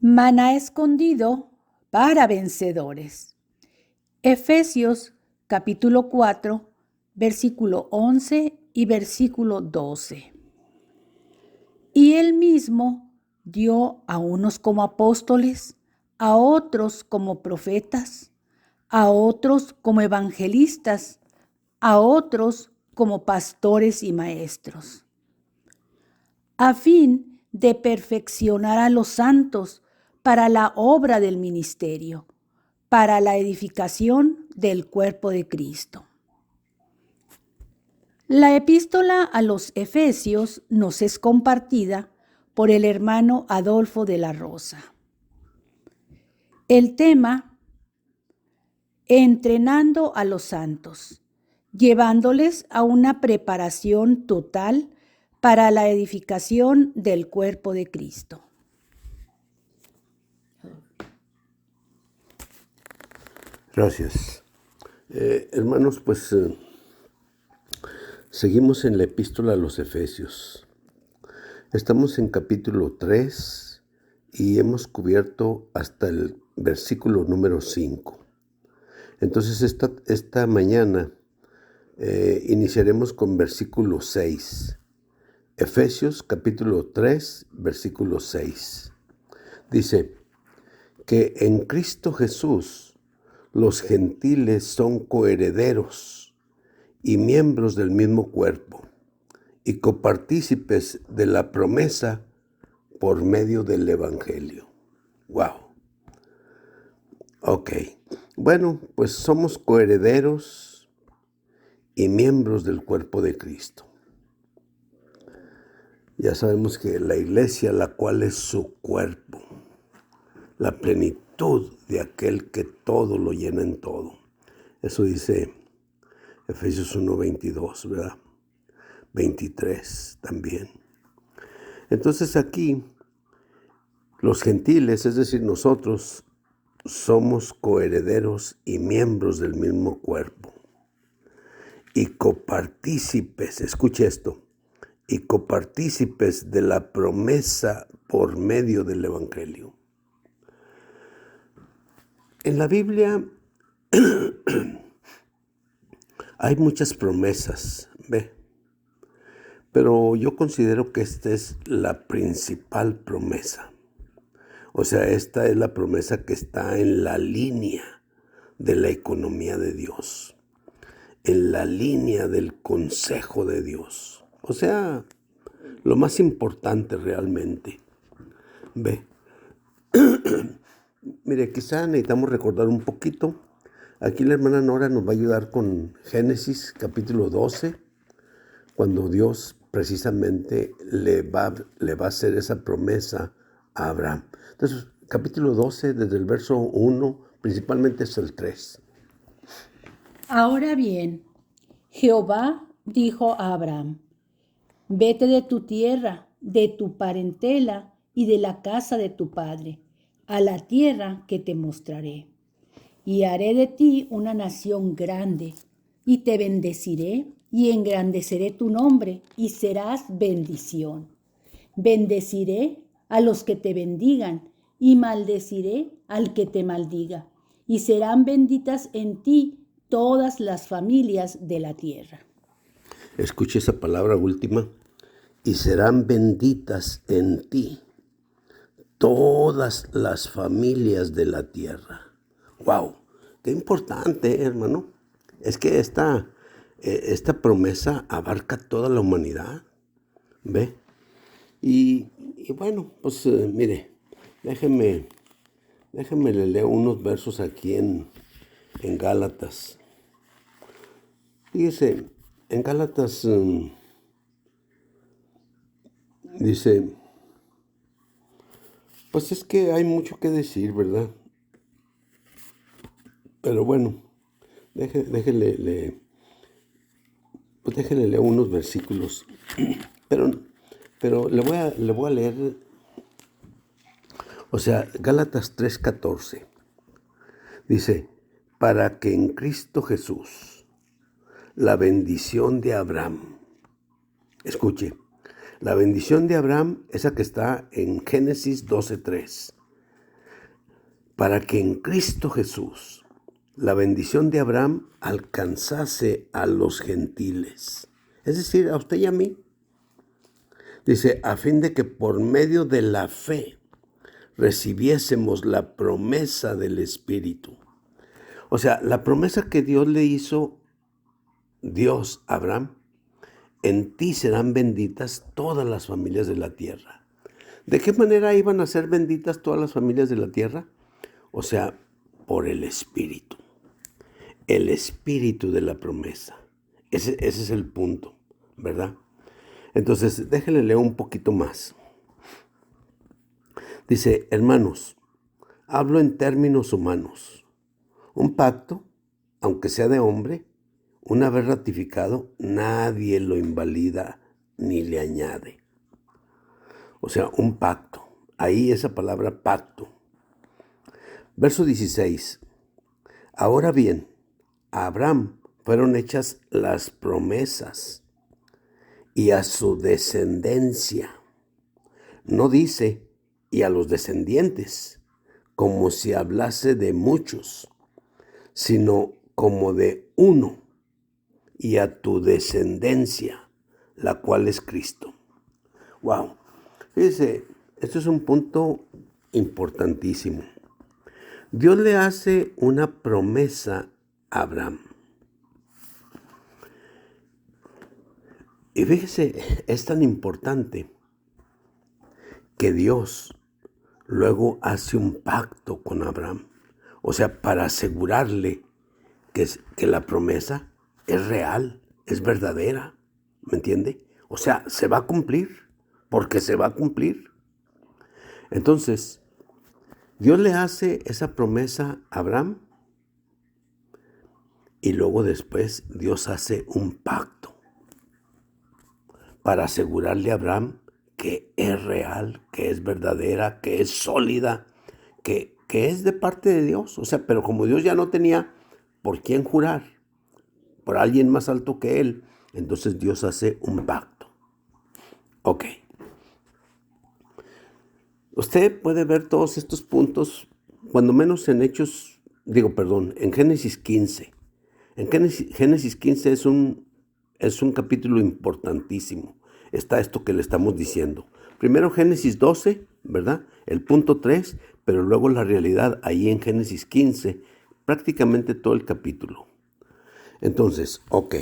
Maná escondido para vencedores. Efesios capítulo 4, versículo 11 y versículo 12. Y él mismo dio a unos como apóstoles, a otros como profetas, a otros como evangelistas, a otros como pastores y maestros, a fin de perfeccionar a los santos para la obra del ministerio, para la edificación del cuerpo de Cristo. La epístola a los Efesios nos es compartida por el hermano Adolfo de la Rosa. El tema: entrenando a los santos, llevándoles a una preparación total para la edificación del cuerpo de Cristo. Gracias. Hermanos, pues seguimos en la epístola a los Efesios. Estamos en capítulo 3 y hemos cubierto hasta el versículo número 5. Entonces esta mañana iniciaremos con versículo 6. Efesios capítulo 3, versículo 6. Dice que en Cristo Jesús los gentiles son coherederos y miembros del mismo cuerpo y copartícipes de la promesa por medio del Evangelio. Wow. Ok. Bueno, pues somos coherederos y miembros del cuerpo de Cristo. Ya sabemos que la iglesia, la cual es su cuerpo, la plenitud de aquel que todo lo llena en todo. Eso dice Efesios 1:22, ¿verdad? 23 también. Entonces aquí, los gentiles, es decir, nosotros, somos coherederos y miembros del mismo cuerpo. Y copartícipes, escuche esto, y copartícipes de la promesa por medio del Evangelio. En la Biblia hay muchas promesas, ¿ve? Pero yo considero que esta es la principal promesa. O sea, esta es la promesa que está en la línea de la economía de Dios, en la línea del consejo de Dios. O sea, lo más importante realmente. ¿Ve? Mire, quizá necesitamos recordar un poquito. Aquí la hermana Nora nos va a ayudar con Génesis capítulo 12, cuando Dios precisamente le va a hacer esa promesa a Abraham. Entonces, capítulo 12, desde el verso 1, principalmente es el 3. Ahora bien, Jehová dijo a Abraham: vete de tu tierra, de tu parentela y de la casa de tu padre, a la tierra que te mostraré. Y haré de ti una nación grande, y te bendeciré, y engrandeceré tu nombre, y serás bendición. Bendeciré a los que te bendigan, y maldeciré al que te maldiga. Y serán benditas en ti todas las familias de la tierra. Escuche esa palabra última. Y serán benditas en ti todas las familias de la tierra. ¡Wow! Qué importante, hermano. Es que esta promesa abarca toda la humanidad. ¿Ve? Y bueno, pues mire, déjeme le leo unos versos aquí en Gálatas. Fíjese, en Gálatas dice, pues es que hay mucho que decir, ¿verdad? Pero bueno, déjele leer unos versículos. Pero le voy a leer, o sea, Gálatas 3:14. Dice, para que en Cristo Jesús la bendición de Abraham, escuche, la bendición de Abraham, esa que está en Génesis 12:3, para que en Cristo Jesús la bendición de Abraham alcanzase a los gentiles, es decir, a usted y a mí. Dice, a fin de que por medio de la fe recibiésemos la promesa del Espíritu. O sea, la promesa que Dios le hizo, Dios a Abraham, en ti serán benditas todas las familias de la tierra. ¿De qué manera iban a ser benditas todas las familias de la tierra? O sea, por el Espíritu de la promesa. Ese es el punto, ¿verdad? Entonces, déjenle leer un poquito más. Dice, hermanos, hablo en términos humanos. Un pacto, aunque sea de hombre, una vez ratificado, nadie lo invalida ni le añade. O sea, un pacto. Ahí esa palabra pacto. Verso 16. Ahora bien, a Abraham fueron hechas las promesas y a su descendencia. No dice, y a los descendientes, como si hablase de muchos, sino como de uno, y a tu descendencia, la cual es Cristo. Wow. Fíjese, esto es un punto importantísimo. Dios le hace una promesa a Abraham. Y fíjese, es tan importante que Dios luego hace un pacto con Abraham. O sea, para asegurarle que la promesa es real, es verdadera. ¿Me entiende? O sea, se va a cumplir, porque se va a cumplir. Entonces, Dios le hace esa promesa a Abraham y luego después Dios hace un pacto para asegurarle a Abraham que es real, que es verdadera, que es sólida, que es de parte de Dios. O sea, pero como Dios ya no tenía por quién jurar, por alguien más alto que él, entonces Dios hace un pacto. Ok. Usted puede ver todos estos puntos, cuando menos en en Génesis 15. En Génesis 15 es un capítulo importantísimo. Está esto que le estamos diciendo. Primero Génesis 12, ¿verdad? El punto 3, pero luego la realidad ahí en Génesis 15, prácticamente todo el capítulo. Entonces, ok.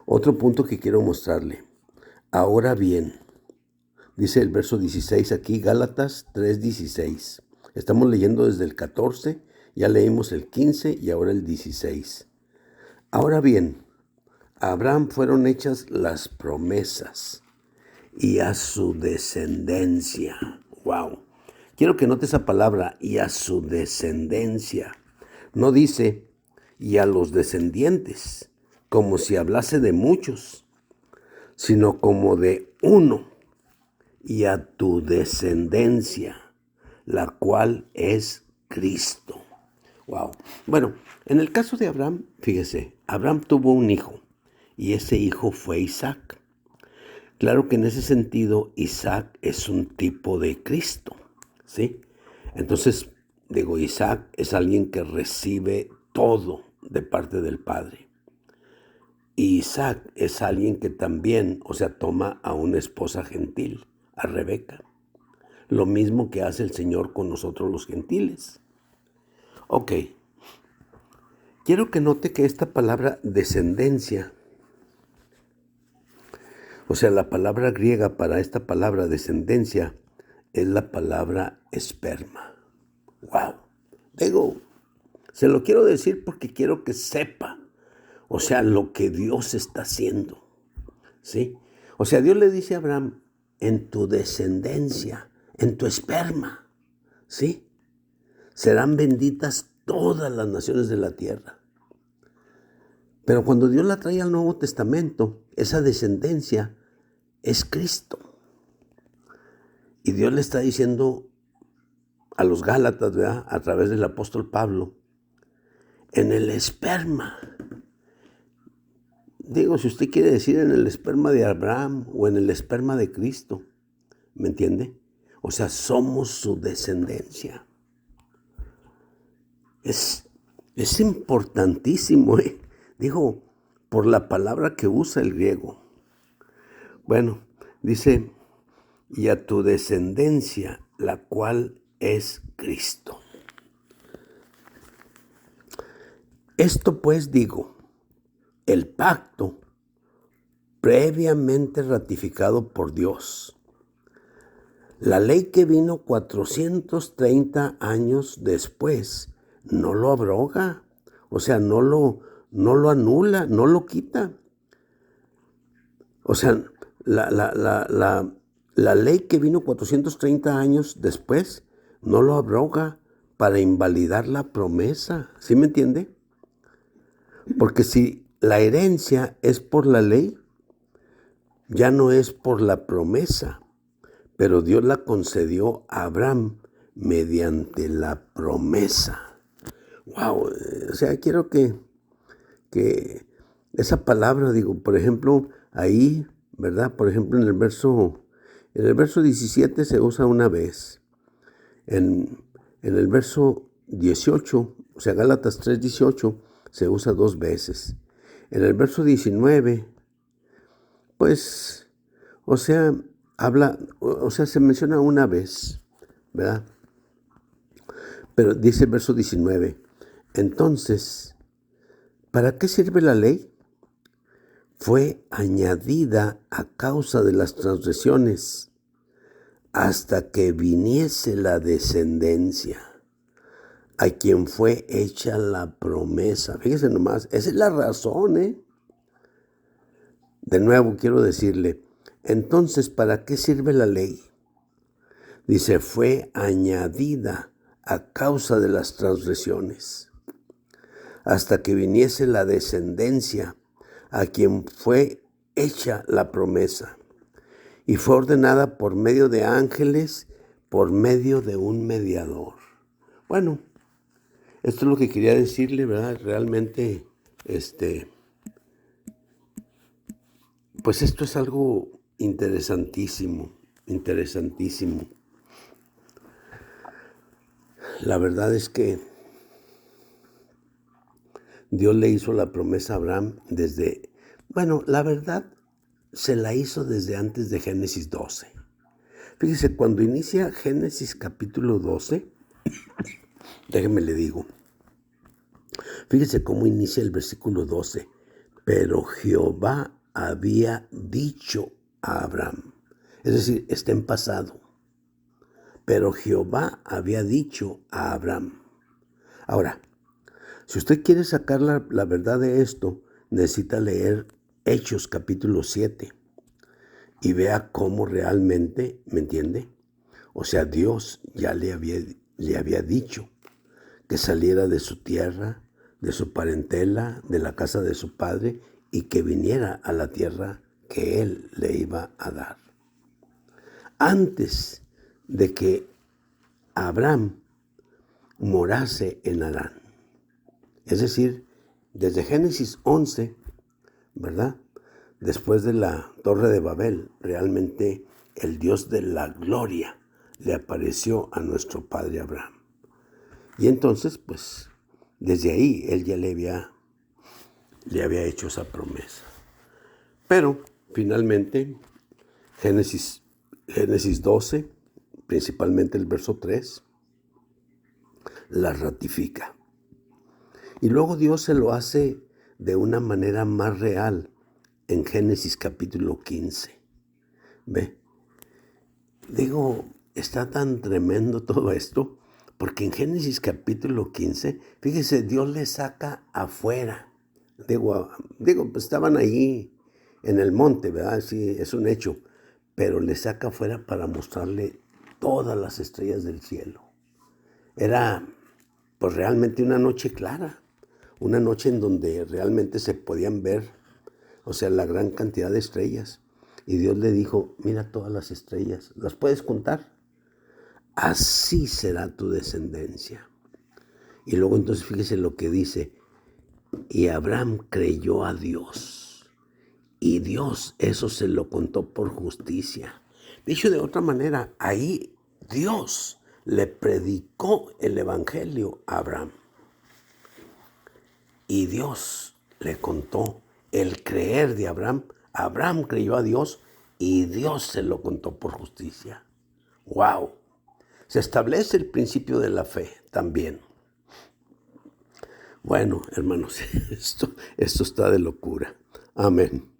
Otro punto que quiero mostrarle. Ahora bien, dice el verso 16 aquí, Gálatas 3:16. Estamos leyendo desde el 14, ya leímos el 15 y ahora el 16. Ahora bien, a Abraham fueron hechas las promesas y a su descendencia. Wow. Quiero que note esa palabra, y a su descendencia. No dice, y a los descendientes, como si hablase de muchos, sino como de uno, y a tu descendencia, la cual es Cristo. Wow. Bueno, en el caso de Abraham, fíjese, Abraham tuvo un hijo, y ese hijo fue Isaac. Claro que en ese sentido, Isaac es un tipo de Cristo, ¿sí? Entonces, Isaac es alguien que recibe todo de parte del Padre. Y Isaac es alguien que también, toma a una esposa gentil, a Rebeca. Lo mismo que hace el Señor con nosotros los gentiles. Ok. Quiero que note que esta palabra descendencia, la palabra griega para esta palabra descendencia es la palabra esperma. Wow. Se lo quiero decir porque quiero que sepa, lo que Dios está haciendo. ¿Sí? Dios le dice a Abraham, en tu descendencia, en tu esperma, ¿sí? Serán benditas todas las naciones de la tierra. Pero cuando Dios la trae al Nuevo Testamento, esa descendencia es Cristo. Y Dios le está diciendo a los Gálatas, ¿verdad?, a través del apóstol Pablo, en el esperma. Si usted quiere decir en el esperma de Abraham o en el esperma de Cristo, ¿me entiende? O sea, somos su descendencia. Es importantísimo, ¿eh? Digo, por la palabra que usa el griego. Bueno, dice, y a tu descendencia, la cual es Cristo. Esto pues digo, el pacto previamente ratificado por Dios. La ley que vino 430 años después no lo abroga, o sea, no lo anula, no lo quita. O sea, la ley que vino 430 años después no lo abroga para invalidar la promesa. ¿Sí me entiende? Porque si la herencia es por la ley, ya no es por la promesa, pero Dios la concedió a Abraham mediante la promesa. Wow, o sea, quiero que esa palabra, digo, por ejemplo, ahí, ¿verdad? Por ejemplo, en el verso 17 se usa una vez. En el verso 18, o sea, Gálatas 3:18, se usa 2 veces. En el verso 19, pues, o sea, se menciona una vez, ¿verdad? Pero dice el verso 19, entonces, ¿para qué sirve la ley? Fue añadida a causa de las transgresiones hasta que viniese la descendencia, a quien fue hecha la promesa. Fíjese nomás, esa es la razón, ¿eh? De nuevo quiero decirle, entonces, ¿para qué sirve la ley? Dice, fue añadida a causa de las transgresiones, hasta que viniese la descendencia, a quien fue hecha la promesa, y fue ordenada por medio de ángeles, por medio de un mediador. Bueno, esto es lo que quería decirle, ¿verdad? Realmente, pues esto es algo interesantísimo. La verdad es que Dios le hizo la promesa a Abraham la verdad se la hizo desde antes de Génesis 12. Fíjese, cuando inicia Génesis capítulo 12, déjeme le digo, fíjese cómo inicia el versículo 12. Pero Jehová había dicho a Abraham, es decir, está en pasado. Pero Jehová había dicho a Abraham. Ahora, si usted quiere sacar la verdad de esto, necesita leer Hechos capítulo 7 y vea cómo realmente, ¿me entiende? O sea, Dios ya le había dicho que saliera de su tierra, de su parentela, de la casa de su padre, y que viniera a la tierra que él le iba a dar. Antes de que Abraham morase en Harán. Es decir, desde Génesis 11, ¿verdad? Después de la Torre de Babel, realmente el Dios de la gloria le apareció a nuestro padre Abraham. Y entonces, pues, desde ahí él ya le había hecho esa promesa. Pero, finalmente, Génesis 12, principalmente el verso 3, la ratifica. Y luego Dios se lo hace de una manera más real en Génesis capítulo 15. ¿Ve? Digo, está tan tremendo todo esto, porque en Génesis capítulo 15, fíjese, Dios le saca afuera. Digo, pues estaban ahí en el monte, ¿verdad? Sí, es un hecho. Pero le saca afuera para mostrarle todas las estrellas del cielo. Era, pues, realmente una noche clara. Una noche en donde realmente se podían ver, o sea, la gran cantidad de estrellas. Y Dios le dijo, mira todas las estrellas, ¿las puedes contar? Así será tu descendencia. Y luego entonces fíjese lo que dice, y Abraham creyó a Dios, y Dios eso se lo contó por justicia. Dicho de otra manera, ahí Dios le predicó el evangelio a Abraham. Y Dios le contó el creer de Abraham. Abraham creyó a Dios y Dios se lo contó por justicia. ¡Wow! Se establece el principio de la fe también. Bueno, hermanos, esto está de locura. Amén.